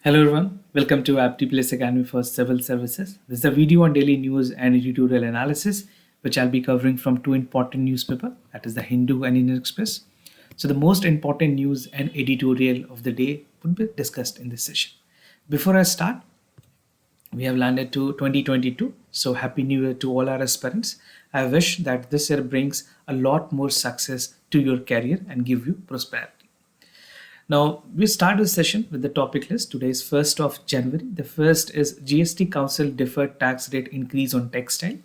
Hello everyone, welcome to AppTPLS Academy for Civil Services. This is a video on daily news and editorial analysis, which I'll be covering from two important newspapers, that is the Hindu and Indian Express. So the most important news and editorial of the day would be discussed in this session. Before I start, we have landed to 2022, so happy new year to all our aspirants. I wish that this year brings a lot more success to your career and give you prosperity. Now, we start this session with the topic list. Today is 1st of January. The first is GST Council deferred tax rate increase on textile,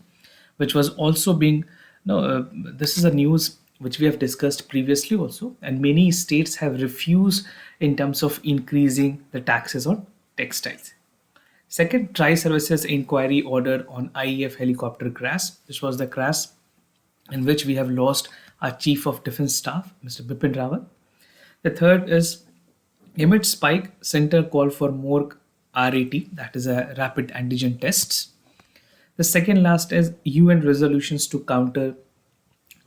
which was also being, no, this is a news which we have discussed previously also, and many states have refused in terms of increasing the taxes on textiles. Second, Tri Services inquiry order on IEF helicopter crash. This was the crash in which we have lost our Chief of Defence Staff, Mr. Bipin Rawat. The third is amid spike, center call for more RAT, that is a rapid antigen tests. The second last is UN resolutions to counter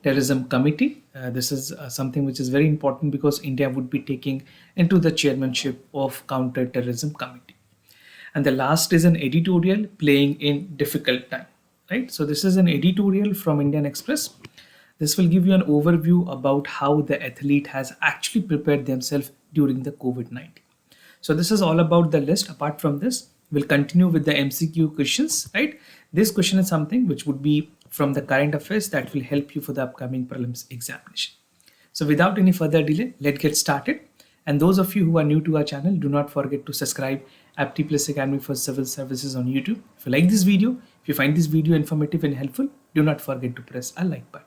terrorism committee. This is something which is very important because India would be taking into the chairmanship of counter terrorism committee. And the last is an editorial playing in difficult time, right? So this is an editorial from Indian Express. This will give you an overview about how the athlete has actually prepared themselves during the COVID-19. So this is all about the list. Apart from this, we'll continue with the MCQ questions, right? This question is something which would be from the current affairs that will help you for the upcoming prelims examination. So without any further delay, let's get started. And those of you who are new to our channel, do not forget to subscribe Apti Plus Academy for Civil Services on YouTube. If you like this video, if you find this video informative and helpful, do not forget to press a like button.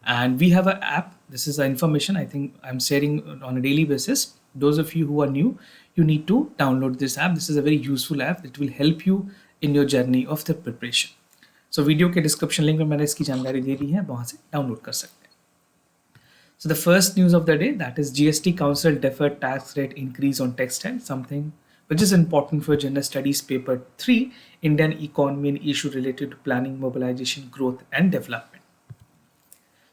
And we have an app. This is the information I think I'm sharing on a daily basis. Those of you who are new, you need to download this app. This is a very useful app that will help you in your journey of the preparation. So video के description link में मैंने इसकी जानकारी दे दी है, वहां से download कर सकते हैं. So the first news of the day, that is GST Council deferred tax rate increase on textile, something which is important for General Studies Paper 3, Indian Economy and issue related to planning, mobilization, growth and development.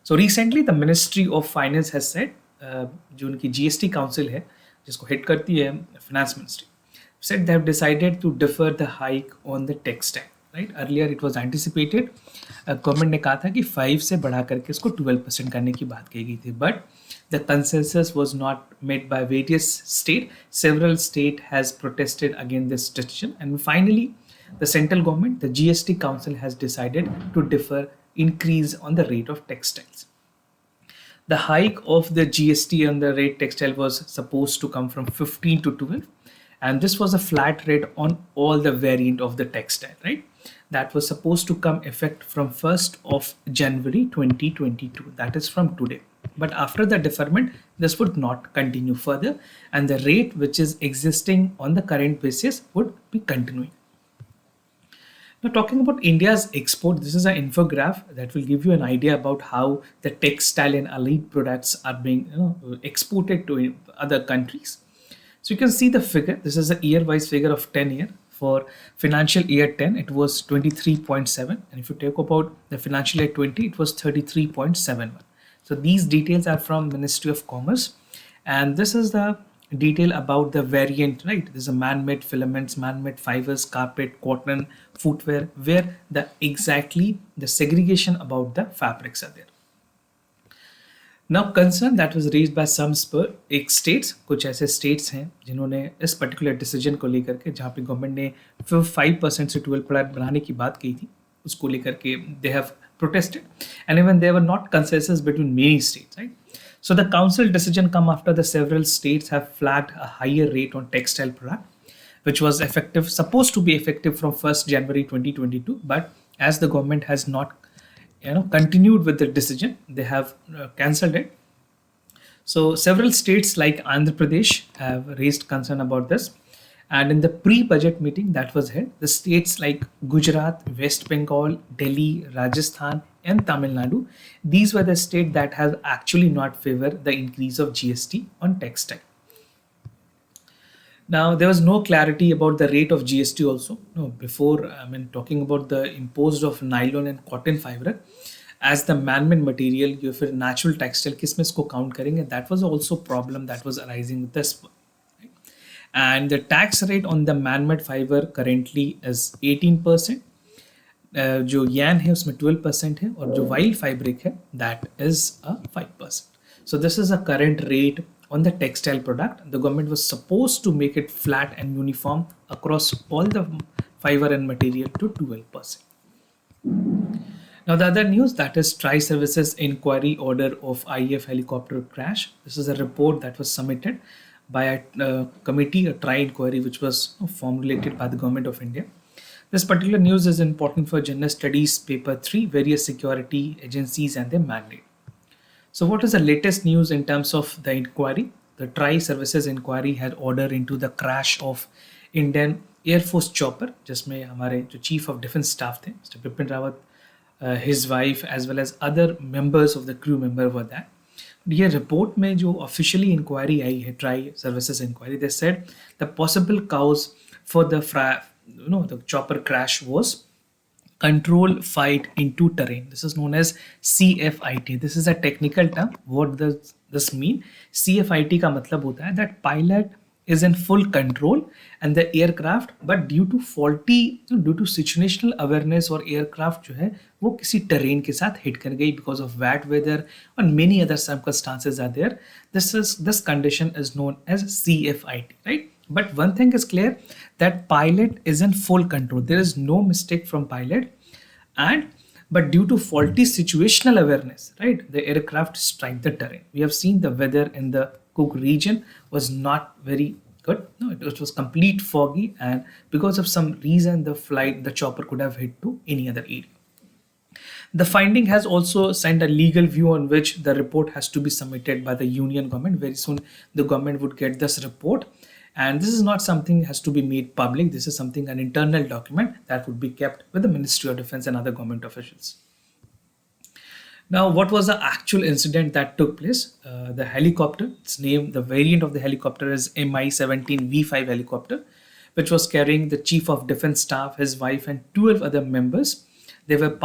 So recently the Ministry of Finance has said, जो उनकी GST Council है, जिसको head करती है Finance Ministry, said they have decided to defer the hike on the textile. Right? Earlier it was anticipated. Government ने कहा था कि 5 से बढ़ा करके इसको 12% करने की बात कही गई थी, but the consensus was not met by various state. Several state has protested against this decision, and finally the central government, the GST Council, has decided to defer increase on the rate of textiles. The hike of the GST on the rate textile was supposed to come from 15 to 12, and this was a flat rate on all the variant of the textile, right? That was supposed to come effect from 1st of January 2022, that is from today. But after the deferment, this would not continue further, and the rate which is existing on the current basis would be continuing. Now, talking about India's export, this is an infograph that will give you an idea about how the textile and allied products are being exported to other countries. So you can see the figure. This is a year-wise figure of 10 year. For financial year 10, it was 23.7, and if you talk about the financial year 20, it was 33.71. So these details are from Ministry of Commerce, and this is the detail about the variant, right? There's a man-made filaments, man-made fibers, carpet, cotton, footwear, where the exactly the segregation about the fabrics are there. Now concern that was raised by some एक states, कुछ ऐसे states हैं जिन्होंने इस particular decision को लेकर के, जहाँ पे गवर्नमेंट ने 5% से 12% बढ़ाने की बात कही थी, उसको लेकर के they have protested, and even there were not consensus between many states, right? So the council decision come after the several states have flagged a higher rate on textile product, which was effective, supposed to be effective from 1st January 2022, but as the government has not continued with the decision, they have cancelled it. So several states like Andhra Pradesh have raised concern about this, and in the pre-budget meeting that was held, the states like Gujarat, West Bengal, Delhi, Rajasthan and Tamil Nadu, these were the states that have actually not favored the increase of GST on textile. Now, there was no clarity about the rate of GST also. No, before, talking about the imposed of nylon and cotton fiber as the man-made material, you फिर natural textile किस में इसको count करेंगे? That was also problem that was arising with this. Right? and the tax rate on the man-made fiber currently is 18%. जो यान है उसमें 12% है और जो वाइल्ड फैब्रिक है that is a 5%. So this is a current rate on the textile product. The government was supposed to make it flat and uniform across all the fiber and material to 12%. Now, the other news, that is Tri Services inquiry order of IAF helicopter crash. This is a report that was submitted by a committee, a Tri inquiry, which was formulated by the government of India. This particular news is important for General Studies Paper 3, various security agencies and their mandate. So, what is the latest news in terms of the inquiry? The Tri Services inquiry had order into the crash of Indian Air Force chopper, जिसमें हमारे जो Chief of Defence Staff थे, Mr. Bipin Rawat, his wife, as well as other members of the crew member were there. ये report में जो officially inquiry आई है, tri services inquiry, they said the possible cause for the chopper crash was control fight into terrain. This is known as CFIT. This is a technical term. What does this mean? CFIT का मतलब होता है that pilot is in full control and the aircraft, but due to situational awareness or aircraft जो है वो किसी terrain के साथ hit कर गई because of bad weather and many other circumstances are there. This condition is known as CFIT, right? But one thing is clear, that pilot is in full control. There is no mistake from pilot, but due to faulty situational awareness, right, the aircraft strike the terrain. We have seen the weather in the Cook region was not very good. No, it was complete foggy, and because of some reason, the chopper could have hit to any other area. The finding has also sent a legal view on which the report has to be submitted by the union government. Very soon, the government would get this report. And this is not something has to be made public. This is something, an internal document that would be kept with the Ministry of Defense and other government officials. Now, what was the actual incident that took place? The helicopter, its name, the variant of the helicopter is Mi-17 V5 helicopter, which was carrying the Chief of Defense Staff, his wife, and 12 other members. They were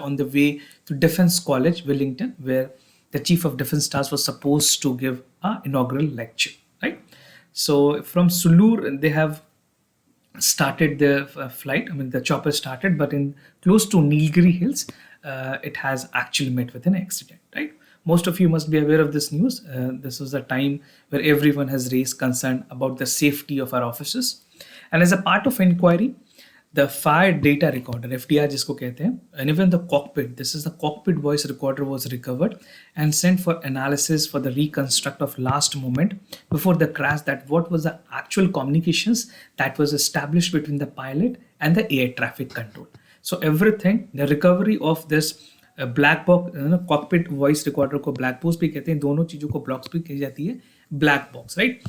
on the way to Defense College, Wellington, where the Chief of Defense Staff was supposed to give an inaugural lecture, right? So from Sulur, they have started their flight. I mean, the chopper started, but in close to Nilgiri Hills, it has actually met with an accident, right? Most of you must be aware of this news. This was a time where everyone has raised concern about the safety of our officers. And as a part of inquiry, the fire data recorder, FDR जिसको कहते हैं, and even the cockpit, this is the cockpit voice recorder, was recovered and sent for analysis for the reconstruct of last moment before the crash, that what was the actual communications that was established between the pilot and the air traffic control. So everything, the recovery of this black box, cockpit voice recorder को black box भी कहते हैं, दोनों चीज़ों को blocks भी कही जाती है, black box, right?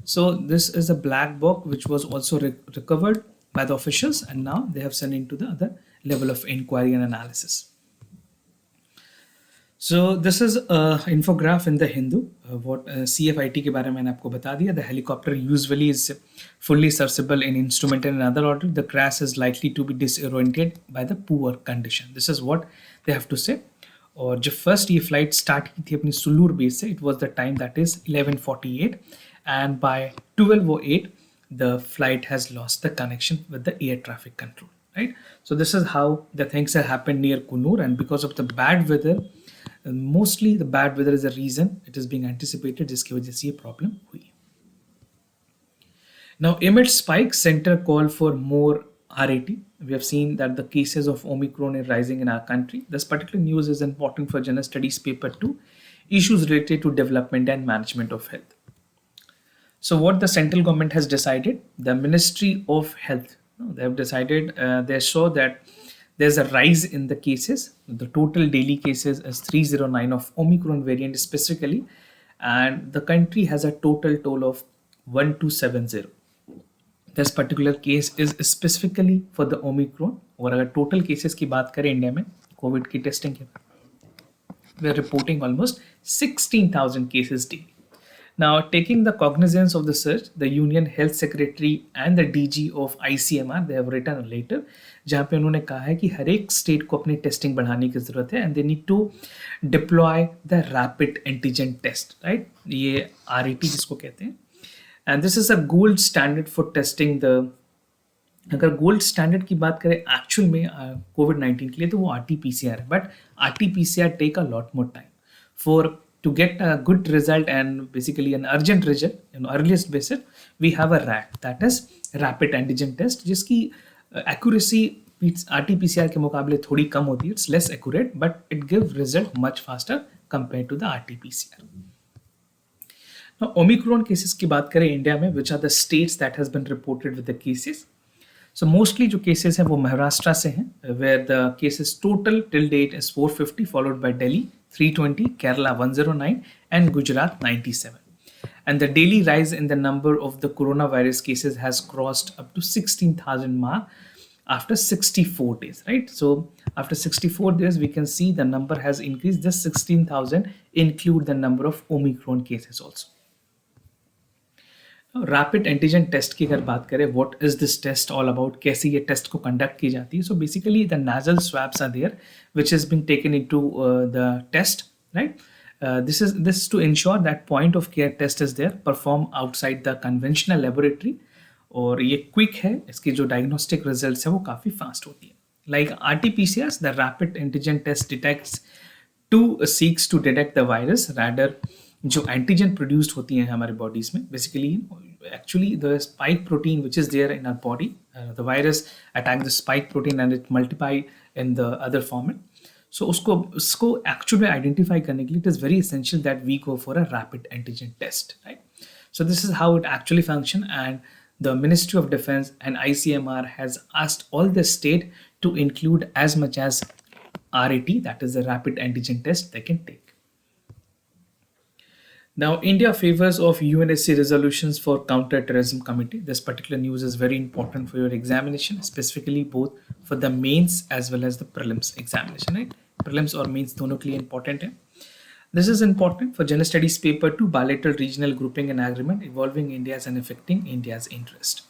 So this is a black box which was also recovered by the officials, and now they have sent into the other level of inquiry and analysis. So this is a infograph in the Hindu. What CFIT के बारे में मैंने आपको बता दिया. The helicopter usually is fully serviceable in instrument and another order. The crash is likely to be disoriented by the poor condition. This is what they have to say. और जब first ये flight start की थी अपनी Sulur base से, it was the time that is 11:48, and by 12:08 the flight has lost the connection with the air traffic control, right? So this is how the things have happened near Kunur, and because of the bad weather, mostly the bad weather is the reason it is being anticipated, जिसकी वजह से ये problem हुई. Now, amid spike, center call for more RAT. We have seen that the cases of Omicron are rising in our country. This particular news is important for General Studies Paper 2, issues related to development and management of health. So what the central government has decided, the Ministry of Health, they have decided, they saw that there's a rise in the cases. The total daily cases is 309 of Omicron variant specifically, and the country has a toll of 1270. This particular case is specifically for the Omicron. और अगर total cases की बात करें India में Covid की testing के, we are reporting almost 16,000 cases daily. Now, taking the cognizance of the surge, the Union Health Secretary and the DG of ICMR, they have written a letter जहाँ पे उन्होंने कहा है कि हर एक स्टेट को अपनी टेस्टिंग बढ़ाने की ज़रूरत है, and they need to deploy the rapid antigen test, right? ये RAT जिसको कहते हैं, and this is a gold standard for testing the, अगर गोल्ड स्टैंडर्ड की बात करें एक्चुअल में कोविड-19 के लिए, तो वो आरटी-पीसीआर है, but RT PCR take a lot more time for to get a good result and basically an urgent result on earliest basis. We have a RAT, that is rapid antigen test, जिसकी accuracy RT-PCR के मुकाबले थोड़ी कम होती है. It's less accurate, but it gives result much faster compared to the RT-PCR. Now, Omicron cases की बात करें India में, which are the states that has been reported with the cases. So mostly जो cases हैं वो महाराष्ट्र से हैं, where the cases total till date is 450, followed by Delhi 320, Kerala 109, and Gujarat 97. And the daily rise in the number of the coronavirus cases has crossed up to 16,000 mark after 64 days, right? So after 64 days, we can see the number has increased. This 16,000 include the number of Omicron cases also. Rapid antigen test की अगर बात करें, what is this test all about, कैसे ये test को conduct की जाती है. So basically the nasal swabs are there which is been taken into the test, right. This to ensure that point of care test is there perform outside the conventional laboratory, और ये quick है, इसकी जो diagnostic result है वो काफ़ी fast होती है. Like RT-PCR, the rapid antigen test detects to seeks to detect the virus rather जो एंटीजन प्रोड्यूस्ड होती हैं हमारे बॉडीज में. Basically actually the spike protein which is there in our body, the virus attack the spike protein and it multiply in the other format. So उसको actually में identify करने के लिए it is very essential that we go for a rapid antigen test, right. So this is how it actually function, and the Ministry of Defense and ICMR has asked all the state to include as much as RAT, that is the rapid antigen test, they can take. Now, India favors of UNSC resolutions for counter-terrorism committee. This particular news is very important for your examination, specifically both for the mains as well as the prelims examination, right? Prelims or mains दोनों के लिए important है. This is important for General Studies paper 2, bilateral regional grouping and agreement involving India's and affecting India's interest.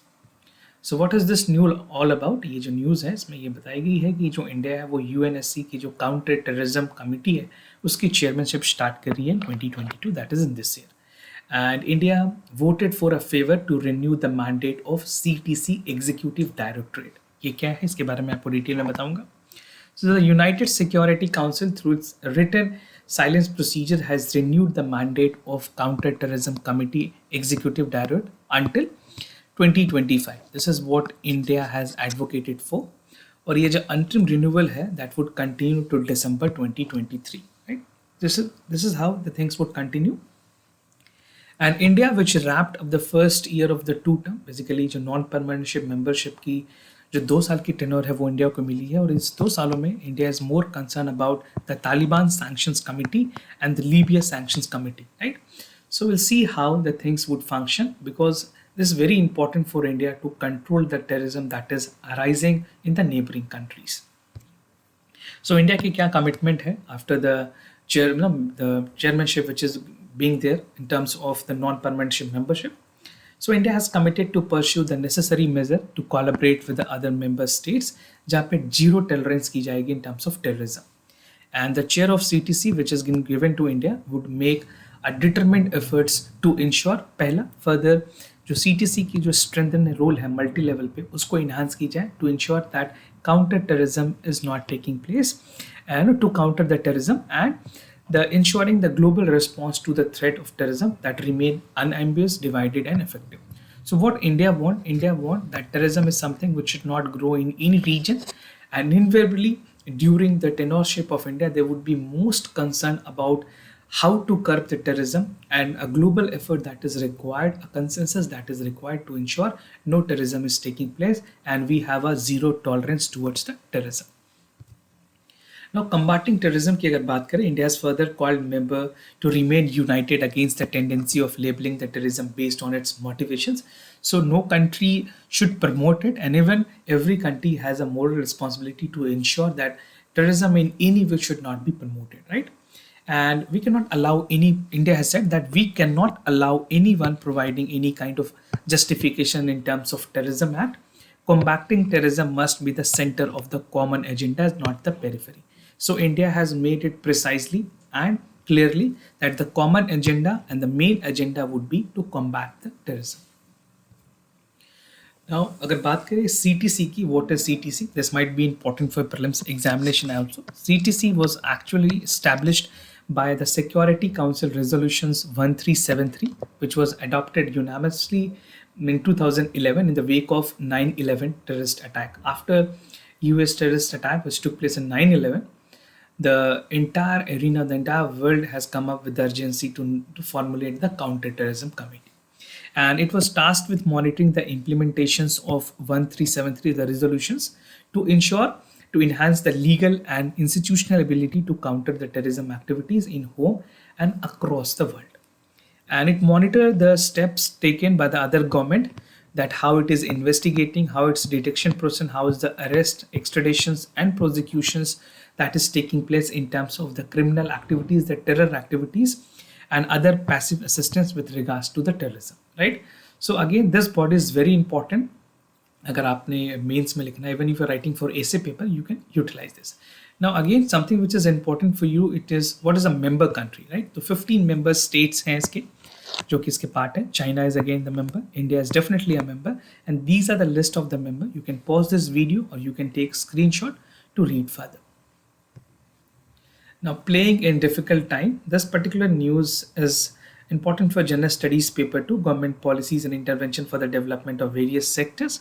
So what is this news all about? ये जो news है इसमें ये बताई गई है कि जो इंडिया है वो UNSC की जो काउंटर टेररिज्म कमेटी है उसकी चेयरमैनशिप स्टार्ट कर रही है 2022, that is in this year. And India voted for a favour to renew the mandate of CTC executive directorate. ये क्या है, इसके बारे में आपको डिटेल में बताऊंगा. So the United Security Council, through its written silence procedure, has renewed the mandate of Counter-Terrorism Committee Executive Director until 2025. This is what India has advocated for. और ये जो अंतरिम renewal है, that would continue to December 2023. Right? This is how the things would continue. And India, which wrapped up the first year of the two term, basically जो non-permanent membership की जो 2 साल की टेन्योर है वो इंडिया को मिली है, और इस 2 सालों में India is more concern about the Taliban sanctions committee and the Libya sanctions committee, right. So will see how the things would function, because this is very important for India to control the terrorism that is arising in the neighbouring countries. So India की क्या commitment है after the chairmanship which is being there in terms of the non-permanent membership. So India has committed to pursue the necessary measure to collaborate with the other member states जहाँ पे zero tolerance की जाएगी in terms of terrorism. And the chair of CTC which has been given to India would make a determined efforts to ensure पहला further जो CTC की जो strengthen role है multi level पे उसको enhance की जाए to ensure that counter terrorism is not taking place and to counter the terrorism and the ensuring the global response to the threat of terrorism that remain unambiguous, divided and effective. So what India want that terrorism is something which should not grow in any region, and invariably during the tenorship of India they would be most concerned about how to curb the terrorism, and a global effort that is required, a consensus that is required to ensure no terrorism is taking place and we have a zero tolerance towards the terrorism. Now, combating terrorism की अगर बात करें, India has further called member to remain united against the tendency of labeling the terrorism based on its motivations. So no country should promote it, and even every country has a moral responsibility to ensure that terrorism in any way should not be promoted, right? And we cannot allow India has said that we cannot allow anyone providing any kind of justification in terms of terrorism act. Combating terrorism must be the center of the common agenda, not the periphery. So India has made it precisely and clearly that the common agenda and the main agenda would be to combat the terrorism. Now, अगर बात करें CTC की, what is CTC? This might be important for prelims examination also. CTC was actually established by the Security Council Resolutions 1373, which was adopted unanimously in 2011 in the wake of 9/11 terrorist attack. After US terrorist attack, which took place in 9/11, the entire arena, the entire world has come up with the urgency to formulate the counterterrorism committee, and it was tasked with monitoring the implementations of 1373, the resolutions, to ensure to enhance the legal and institutional ability to counter the terrorism activities in home and across the world. And it monitored the steps taken by the other government, that how it is investigating, how its detection process, how is the arrest, extraditions and prosecutions that is taking place in terms of the criminal activities, the terror activities, and other passive assistance with regards to the terrorism, right? So again, this body is very important. अगर आपने mains में लिखना है, even if you're writing for essay paper, you can utilize this. Now again, something which is important for you, it is what is a member country, right? तो 15 member states हैं इसके, जो कि इसके पार्ट है. China is again the member, India is definitely a member, and these are the list of the member. You can pause this video or you can take screenshot to read further. Now, playing in difficult time, this particular news is important for general studies paper 2, government policies and intervention for the development of various sectors.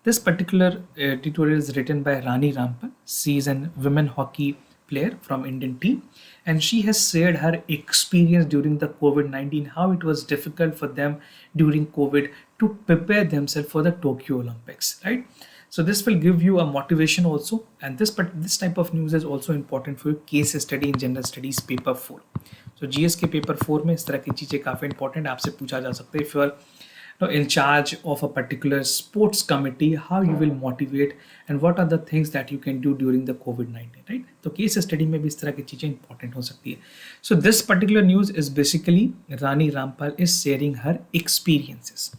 This particular editorial is written by Rani Rampal. She is a women hockey player from Indian team, and she has shared her experience during the COVID-19, how it was difficult for them during COVID to prepare themselves for the Tokyo Olympics, right? So this will give you a motivation also, and this type of news is also important for your case study in general studies paper 4. So GS के paper 4 में इस तरह की चीज़ें काफ़ी important आपसे पूछा जा सकता है. If you are in charge of a particular sports committee, how you will motivate and what are the things that you can do during the COVID-19, right? तो case study में भी इस तरह की चीज़ें important हो सकती है. So this particular news is basically Rani Rampal is sharing her experiences.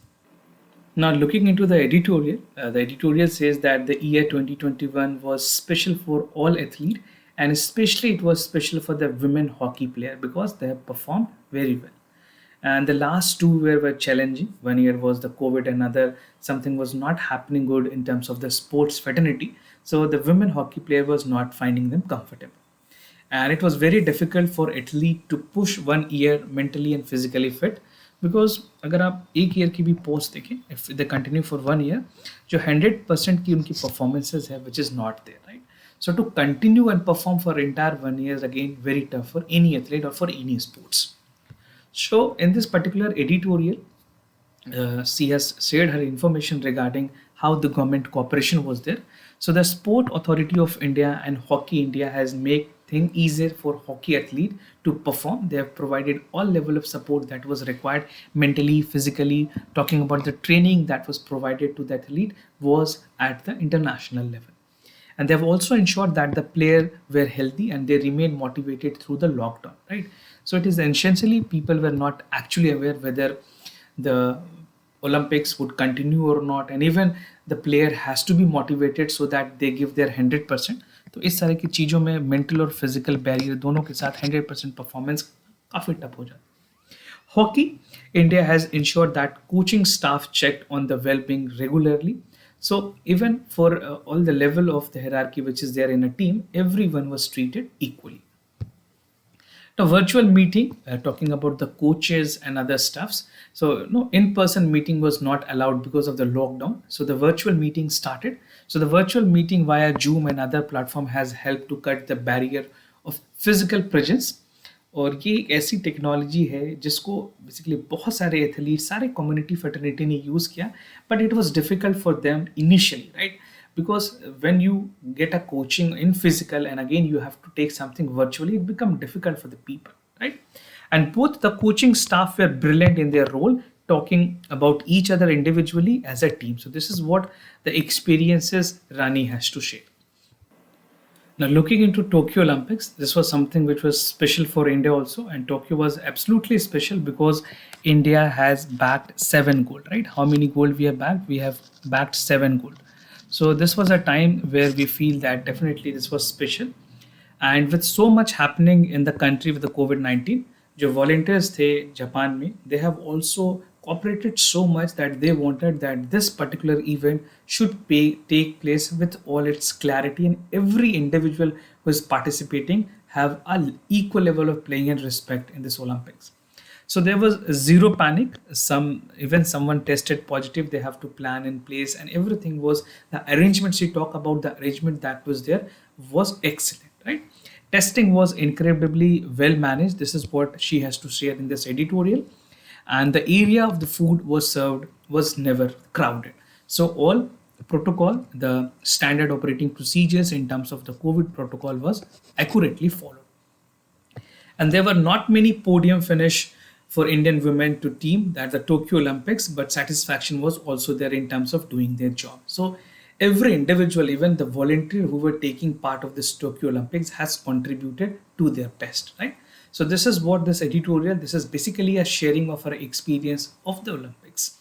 Now, looking into the editorial says that the year 2021 was special for all athletes, and especially it was special for the women hockey player because they have performed very well. And the last 2 years were challenging. 1 year was the COVID, another something was not happening good in terms of the sports fraternity. So the women hockey player was not finding them comfortable. And it was very difficult for athlete to push 1 year mentally and physically fit, because अगर आप एक year की भी post देखें, if they continue for 1 year, जो 100% की उनकी performances है which is not there, right? So to continue and perform for entire 1 year again very tough for any athlete और for any sports. So in this particular editorial, she has shared her information regarding how the government cooperation was there. So the Sport Authority of India and Hockey India has made things easier for hockey athlete to perform. They have provided all level of support that was required mentally, physically. Talking about the training that was provided to the athlete was at the international level. And they've also ensured that the player were healthy and they remained motivated through the lockdown, right? So it is essentially people were not actually aware whether the Olympics would continue or not, and even the player has to be motivated so that they give their 100%. तो इस तरह की चीज़ों में mental और physical barrier दोनों के साथ 100% परफॉर्मेंस काफ़ी टफ हो जाता है. Hockey, India has ensured that coaching staff checked on the well-being regularly. So even for all the level of the hierarchy which is there in a team, everyone was treated equally. Now, virtual meeting, talking about the coaches and other stuffs. So, no in-person meeting was not allowed because of the lockdown. So, the virtual meeting started. So, the virtual meeting via Zoom and other platform has helped to cut the barrier of physical presence. और ये एक ऐसी technology है जिसको basically बहुत सारे athlete, सारे community fraternity ने यूज़ किया, but it was difficult for them initially, right? Because when you get a coaching in physical and again you have to take something virtually, it become difficult for the people, right? And both the coaching staff were brilliant in their role, talking about each other individually as a team. So this is what the experiences Rani has to share. Now, looking into Tokyo Olympics, this was something which was special for India also, and Tokyo was absolutely special because India has backed 7 gold, right? How many gold we have backed? We have backed 7 gold. So this was a time where we feel that definitely this was special. And with so much happening in the country with the COVID-19, जो volunteers थे Japan में, they have also cooperated so much that they wanted that this particular event should take place with all its clarity, and every individual who is participating have an equal level of playing and respect in this Olympics. So there was zero panic. Some even someone tested positive, they have to plan in place, and everything was the arrangements. We talk about the arrangement that was there was excellent, right? Testing was incredibly well managed. This is what she has to share in this editorial. And the area of the food was served was never crowded. So all protocol, the standard operating procedures in terms of the COVID protocol was accurately followed. And there were not many podium finish for Indian women to team at the Tokyo Olympics, but satisfaction was also there in terms of doing their job. So every individual, even the volunteer who were taking part of this Tokyo Olympics, has contributed to their best, right? So this is what this editorial, this is basically a sharing of our experience of the Olympics.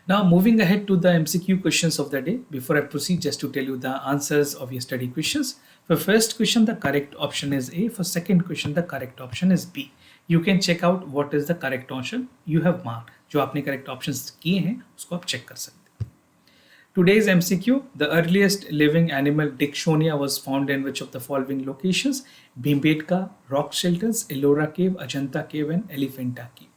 Now moving ahead to the MCQ questions of the day. Before I proceed, just to tell you the answers of your study questions. For first question, the correct option is A. For second question, the correct option is B. You can check out what is the correct option you have marked. जो आपने correct options किए हैं उसको आप check कर सकते हैं. Today's MCQ, the earliest living animal Dicksonia was found in which of the following locations? Bhimbetka, rock shelters, Ellora cave, Ajanta cave and Elephanta cave.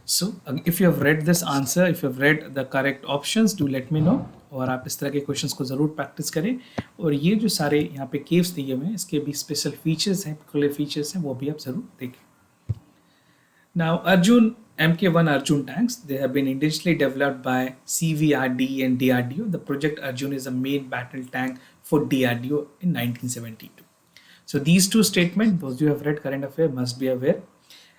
So if you have read this answer, if you have read the correct options, do let me know. और आप इस तरह के questions को ज़रूर practice करें. और ये जो सारे यहाँ पे केव्स दिए हुए हैं, इसके भी स्पेशल फीचर्स हैं, पर्टिकुलर फीचर्स हैं, वो भी आप ज़रूर देखें. Now, MK1 Arjun tanks, they have been indigenously developed by CVRD and DRDO. The Project Arjun is a main battle tank for DRDO in 1972. So these two statements, those who have read current affair must be aware.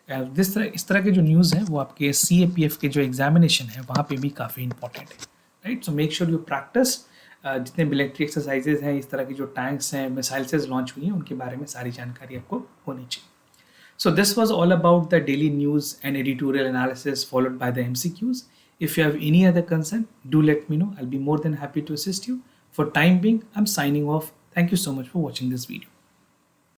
इस तरह के जो news हैं वो आपके CAPF के जो examination है वहाँ पे भी काफ़ी इंपॉर्टेंट है, right? So make sure you practice. जितने मिलिट्री एक्सरसाइजेज हैं, इस तरह की जो टैंक्स हैं, मिसाइल्स लॉन्च हुई हैं, उनके बारे में सारी जानकारी आपको होनी चाहिए. So this was all about the daily news and editorial analysis followed by the MCQs. If you have any other concern, do let me know. I'll be more than happy to assist you. For time being, I'm signing off. Thank you so much for watching this video.